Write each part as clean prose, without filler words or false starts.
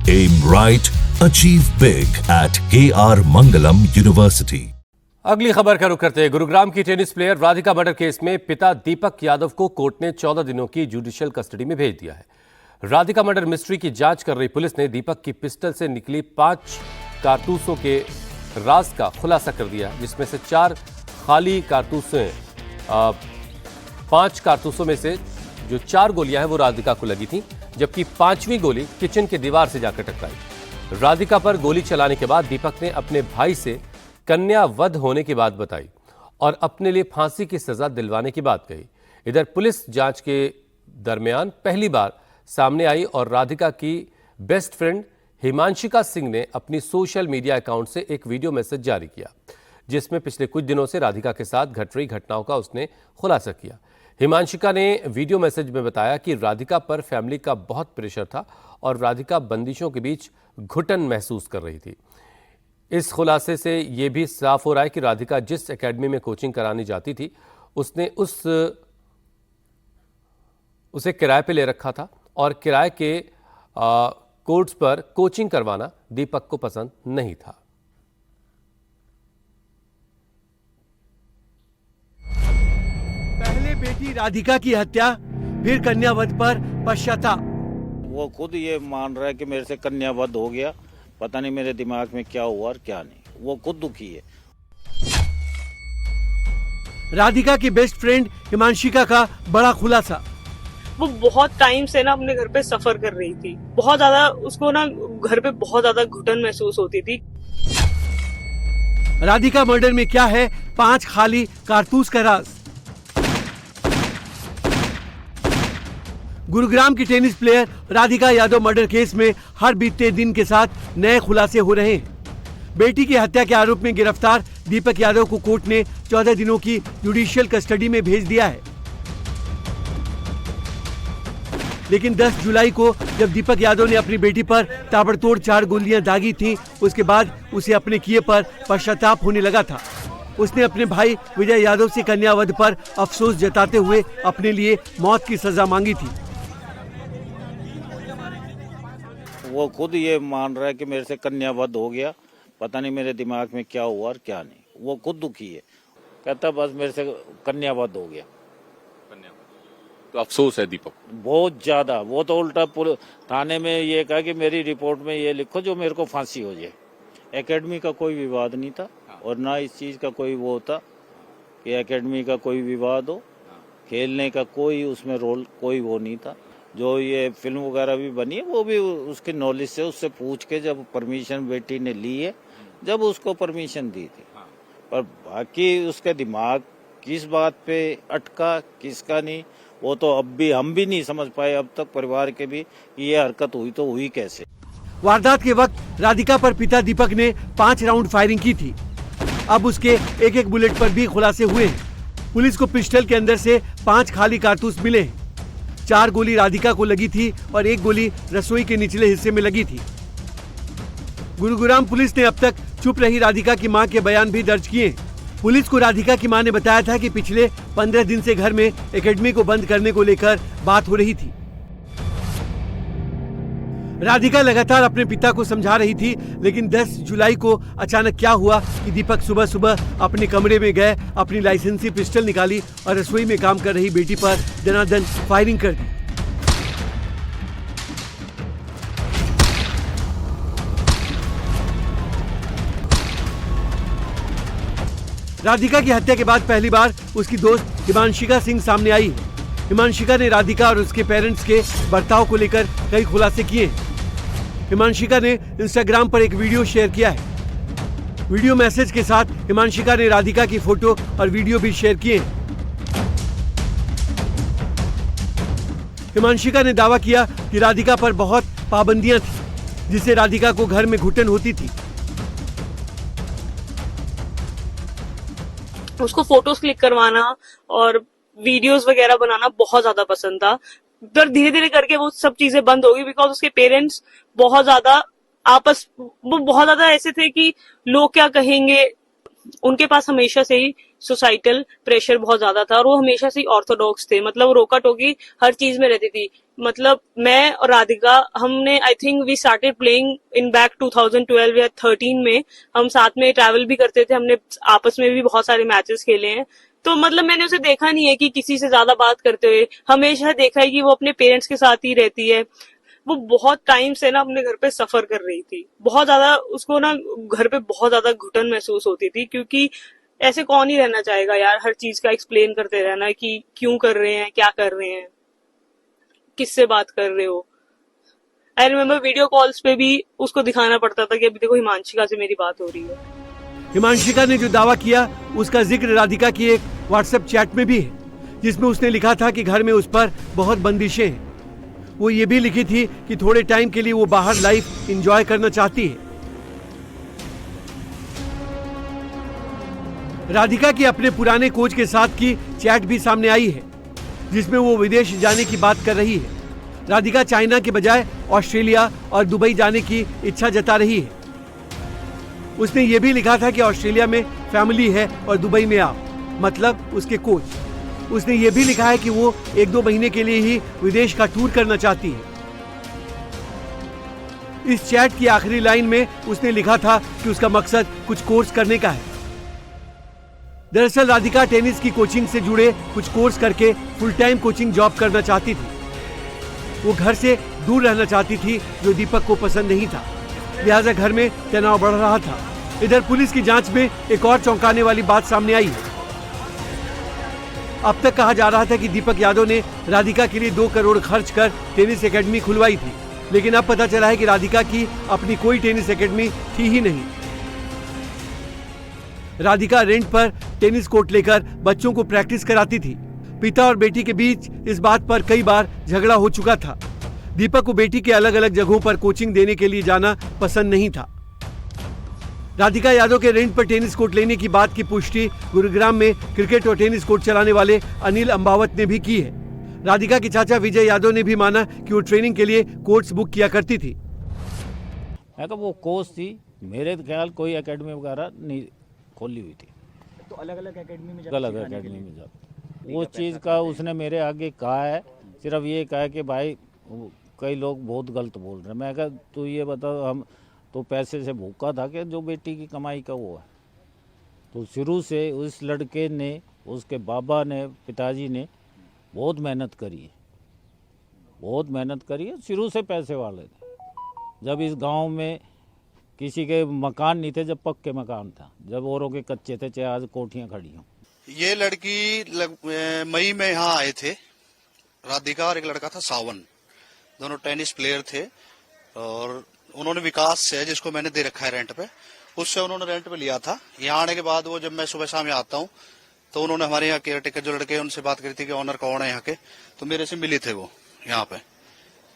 Aim right, achieve big at KR Mangalam University. अगली खबर का रुख करते हैं। गुरुग्राम की tennis player Radhika murder case में पिता दीपक यादव को कोर्ट ने 14 दिनों की जुडिशियल कस्टडी में भेज दिया है। राधिका मर्डर मिस्ट्री की जांच कर रही पुलिस ने दीपक की पिस्टल से निकली 5 कारतूसों के राज का खुलासा कर दिया, जिसमें से 4 खाली कारतूसें 5 कारतूसों में से जो 4 गोलियां हैं वो राधिका को लगी थी, जबकि 5वीं गोली किचन की दीवार से जाकर टकराई। राधिका पर गोली चलाने के बाद दीपक ने अपने भाई से कन्या वध होने की बात बताई और अपने लिए फांसी की सजा दिलवाने की बात कही। इधर पुलिस जांच के दरमियान पहली बार सामने आई और राधिका की बेस्ट फ्रेंड हिमांशिका सिंह ने अपनी सोशल मीडिया अकाउंट से एक वीडियो मैसेज जारी किया, जिसमें पिछले कुछ दिनों से राधिका के साथ घट रही घटनाओं का उसने खुलासा किया। हिमांशिका ने वीडियो मैसेज में बताया कि राधिका पर फैमिली का बहुत प्रेशर था और राधिका बंदिशों के बीच घुटन महसूस कर रही थी। इस खुलासे से यह भी साफ हो रहा है कि राधिका जिस एकेडमी में कोचिंग कराने जाती थी उसने उसे किराए पे ले रखा था और किराए के कोर्स पर कोचिंग करवाना दीपक को पसंद नहीं था। पहले बेटी राधिका की हत्या, फिर कन्यावध पर पश्चाताप। वो खुद ये मान रहा है कि मेरे से कन्यावध हो गया, पता नहीं मेरे दिमाग में क्या हुआ और क्या नहीं। वो खुद दुखी है। राधिका की बेस्ट फ्रेंड हिमांशिका का बड़ा खुलासा। वो बहुत टाइम से ना अपने घर पे सफर कर रही थी, बहुत ज्यादा उसको ना घर पे बहुत ज्यादा घुटन महसूस होती थी। राधिका मर्डर में क्या है 5 खाली कारतूस का राज। गुरुग्राम की tennis player Radhika Yadav murder case में हर बीतते दिन के साथ नए खुलासे हो रहे हैं। बेटी की हत्या के आरोप में गिरफ्तार दीपक यादव को कोर्ट ने 14 दिनों की जुडिशियल कस्टडी में भेज दिया है। लेकिन 10 जुलाई को जब दीपक यादव ने अपनी बेटी पर ताबड़तोड़ 4 गोलियां दागी थीं, उसके बाद उसे अपने किए पर पश्चाताप होने लगा था। उसने अपने भाई विजय यादव से कन्यावध पर अफसोस जताते हुए अपने लिए मौत की सजा मांगी थी। वो खुद ये मान रहा है कि मेरे से कन्यावध हो गया, पता नहीं मेरे दिमाग में क्या हुआ और क्या नहीं। वो खुद दुखी है, कहता बस मेरे से कन्यावध हो गया। तो अफसोस है दीपक बहुत ज्यादा। वो तो उल्टा थाने में ये कहा कि मेरी रिपोर्ट में ये लिखो जो मेरे को फांसी हो जाए। एकेडमी का कोई विवाद नहीं था और ना इस चीज का कोई वो था कि एकेडमी का कोई विवाद हो, खेलने का कोई उसमें रोल कोई वो नहीं था। जो ये फिल्म वगैरह भी बनी है वो भी उसके नॉलेज से उससे पूछ के जब परमिशन बेटी ने ली है, जब उसको परमिशन दी थी। पर बाकी उसके दिमाग किस बात पे अटका किसका नहीं, वो तो अब भी हम भी नहीं समझ पाए अब तक, परिवार के भी, कि ये हरकत हुई तो हुई कैसे। वारदात के वक्त राधिका पर पिता दीपक ने 5 राउंड फायरिंग की थी। अब उसके एक बुलेट पर भी खुलासे हुए हैं। पुलिस को पिस्टल के अंदर से 5 खाली कारतूस मिले हैं। 4 गोली राधिका को लगी थी और 1 गोली रसोई के निचले हिस्से में लगी थी। गुरुग्राम पुलिस ने अब तक चुप रही राधिका की मां के बयान भी दर्ज किए। पुलिस को राधिका की मां ने बताया था कि पिछले 15 दिन से घर में एकेडमी को बंद करने को लेकर बात हो रही थी। राधिका लगातार अपने पिता को समझा रही थी, लेकिन 10 जुलाई को अचानक क्या हुआ कि दीपक सुबह सुबह अपने कमरे में गए, अपनी लाइसेंसी पिस्टल निकाली और रसोई में काम कर रही बेटी पर दनादन फायरिंग कर दी। राधिका की हत्या के बाद पहली बार उसकी दोस्त हिमांशिका सिंह सामने आई है। हिमांशिका ने राधिका और उसके पेरेंट्स के बर्ताव को लेकर कई खुलासे किए। हिमांशिका ने इंस्टाग्राम पर एक वीडियो शेयर किया है। वीडियो मैसेज के साथ हिमांशिका ने राधिका की फोटो और वीडियो भी शेयर किए। हिमांशिका ने दावा किया कि राधिका पर बहुत पाबंदियां थी, जिससे राधिका को घर में घुटन होती थी। उसको फोटोज क्लिक करवाना और वीडियोस वगैरह बनाना बहुत ज्यादा पसंद था। पर धीरे धीरे करके वो सब चीजें बंद हो गई, बिकॉज उसके पेरेंट्स बहुत ज्यादा ऐसे थे कि लोग क्या कहेंगे। उनके पास हमेशा से ही सोसाइटल प्रेशर बहुत ज्यादा था और वो हमेशा से ही ऑर्थोडॉक्स थे, मतलब वो रोका टोकी हर चीज में रहती थी मतलब मैं और राधिका, हमने I think we started playing in back 2012 या 13 में। हम साथ में ट्रैवल भी करते थे, हमने आपस में भी बहुत सारे मैचेस खेले हैं। तो मतलब मैंने उसे देखा नहीं है कि किसी से ज्यादा बात करते हुए, हमेशा देखा है कि वो अपने पेरेंट्स के साथ ही रहती है। वो बहुत टाइम से ना अपने घर पे सफर कर रही थी, बहुत ज्यादा उसको ना घर पे बहुत ज्यादा घुटन महसूस होती थी, क्योंकि ऐसे कौन ही रहना चाहेगा यार, हर चीज का एक्सप्लेन करते रहना कि क्यों कर रहे हैं, क्या कर रहे हैं, किससे बात कर रहे हो। आई रिमेम्बर वीडियो कॉल्स पे भी उसको दिखाना पड़ता था कि अभी देखो हिमांशिका से मेरी बात हो रही है। हिमांशिका ने जो दावा किया उसका जिक्र राधिका की एक व्हाट्सएप चैट में भी है, जिसमें उसने लिखा था कि घर में उस पर बहुत बंदिशें हैं। वो ये भी लिखी थी कि थोड़े टाइम के लिए वो बाहर लाइफ एंजॉय करना चाहती है। राधिका की अपने पुराने कोच के साथ की चैट भी सामने आई है, जिसमें वो विदेश जाने की बात कर रही है। राधिका चाइना के बजाय ऑस्ट्रेलिया और दुबई जाने की इच्छा जता रही है। उसने ये भी लिखा था कि ऑस्ट्रेलिया में फैमिली है और दुबई में आप, मतलब उसके कोच। उसने ये भी लिखा है कि वो 1-2 महीने के लिए ही विदेश का टूर करना चाहती है। इस चैट की आखिरी लाइन में उसने लिखा था कि उसका मकसद कुछ कोर्स करने का है। दरअसल राधिका टेनिस की कोचिंग से जुड़े कुछ कोर्स करके फुल टाइम कोचिंग जॉब करना चाहती थी। वो घर से दूर रहना चाहती थी, जो दीपक को पसंद नहीं था, लिहाजा घर में तनाव बढ़ रहा था। इधर पुलिस की जांच में एक और चौंकाने वाली बात सामने आई है। अब तक कहा जा रहा था कि दीपक यादव ने राधिका के लिए 2 करोड़ खर्च कर टेनिस एकेडमी खुलवाई थी, लेकिन अब पता चला है कि राधिका की अपनी कोई टेनिस एकेडमी थी ही नहीं। राधिका रेंट पर टेनिस कोर्ट लेकर बच्चों को प्रैक्टिस कराती थी। पिता और बेटी के बीच इस बात पर कई बार झगड़ा हो चुका था। दीपक को बेटी के अलग अलग जगहों पर कोचिंग देने के लिए जाना पसंद नहीं था। राधिका यादव के रेंट पर टेनिस कोर्ट लेने की बात की पुष्टि गुरुग्राम में क्रिकेट और टेनिस कोर्ट चलाने वाले अनिल अंबावत ने भी की है। राधिका के चाचा विजय यादव ने भी माना कि वो ट्रेनिंग के लिए कोर्स बुक किया करती थी। वो कोच थी, मेरे ख्याल कोई एकेडमी वगैरह नहीं खोली हुई थी, तो अलग अलग एकेडमी में जाती। वो चीज़ का उसने मेरे आगे कहा है, सिर्फ ये कहा कि भाई कई लोग बहुत गलत बोल रहे हैं। मैं कहा तू ये बता, हम तो पैसे से भूखा था कि जो बेटी की कमाई का वो है। तो शुरू से उस लड़के ने, उसके बाबा ने, पिताजी ने बहुत मेहनत करी है, बहुत मेहनत करी है। शुरू से पैसे वाले थे। जब इस गांव में किसी के मकान नहीं थे, जब पक्के मकान था, जब औरों के कच्चे थे, चाहे आज कोठियां खड़ी हों। ये लड़की मई में यहाँ आए थे, राधिका और एक लड़का था सावन, दोनों टेनिस प्लेयर थे। और उन्होंने विकास से, जिसको मैंने दे रखा है रेंट पे, उससे उन्होंने रेंट पे लिया था। यहाँ आने के बाद वो, जब मैं सुबह शाम आता हूँ, तो उन्होंने हमारे यहाँ केयर टेकर जो लड़के हैं उनसे बात करी थी कि ऑनर कौन है यहाँ के, तो मेरे से मिले थे वो यहाँ पे।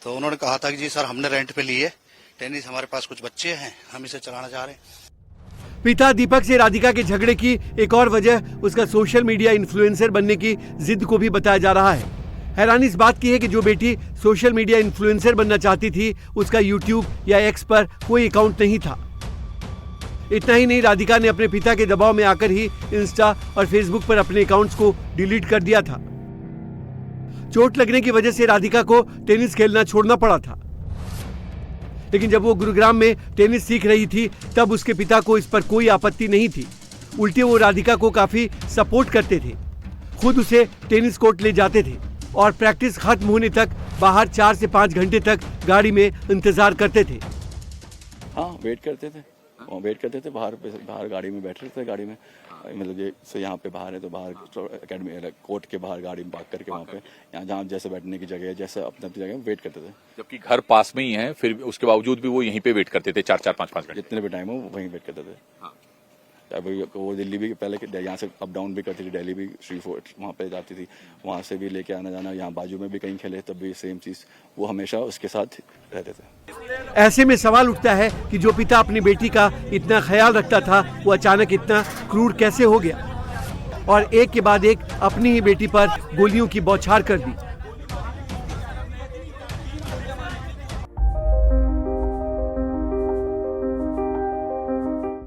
तो उन्होंने कहा था कि जी सर हमने रेंट पे ली है टेनिस, हमारे पास कुछ बच्चे हैं, हम इसे चलाना चाह रहे हैं। पिता दीपक से राधिका के झगड़े की एक और वजह उसका सोशल मीडिया इन्फ्लुएंसर बनने की जिद को भी बताया जा रहा है। हैरानी इस बात की है कि जो बेटी सोशल मीडिया इन्फ्लुएंसर बनना चाहती थी, उसका यूट्यूब या एक्स पर कोई अकाउंट नहीं था। इतना ही नहीं, राधिका ने अपने पिता के दबाव में आकर ही इंस्टा और फेसबुक पर अपने अकाउंट्स को डिलीट कर दिया था। चोट लगने की वजह से राधिका को टेनिस खेलना छोड़ना पड़ा था। लेकिन जब वो गुरुग्राम में टेनिस सीख रही थी, तब उसके पिता को इस पर कोई आपत्ति नहीं थी। उल्टे वो राधिका को काफी सपोर्ट करते थे, खुद उसे टेनिस कोर्ट ले जाते थे और प्रैक्टिस खत्म होने तक बाहर 4 से 5 घंटे तक गाड़ी में इंतजार करते थे। हाँ, वेट करते थे बाहर गाड़ी में बैठ रहे थे, गाड़ी में मतलब ये से यहाँ पे बाहर है तो बाहर एकेडमी कोर्ट के बाहर गाड़ी में पार्क करके वहाँ पे, यहाँ जहाँ जैसे बैठने की जगह है, जैसे अपनी जगह वेट करते थे। जबकि घर पास में ही है, फिर उसके बावजूद भी वो यहीं पे वेट करते थे 4-4, 5-5 घंटे, जितने भी टाइम हो वहीं वेट करते थे। हाँ। वो दिल्ली भी पहले यहाँ से अप डाउन भी करती थी, दिल्ली भी 3-4 वहाँ पे जाती थी, वहाँ से भी लेके आना जाना, यहाँ बाजू में भी कहीं खेले तब भी सेम चीज़, वो हमेशा उसके साथ रहते थे। ऐसे में सवाल उठता है कि जो पिता अपनी बेटी का इतना ख्याल रखता था, वो अचानक इतना क्रूर कैसे हो गया और एक के बाद एक अपनी ही बेटी पर गोलियों की बौछार कर दी।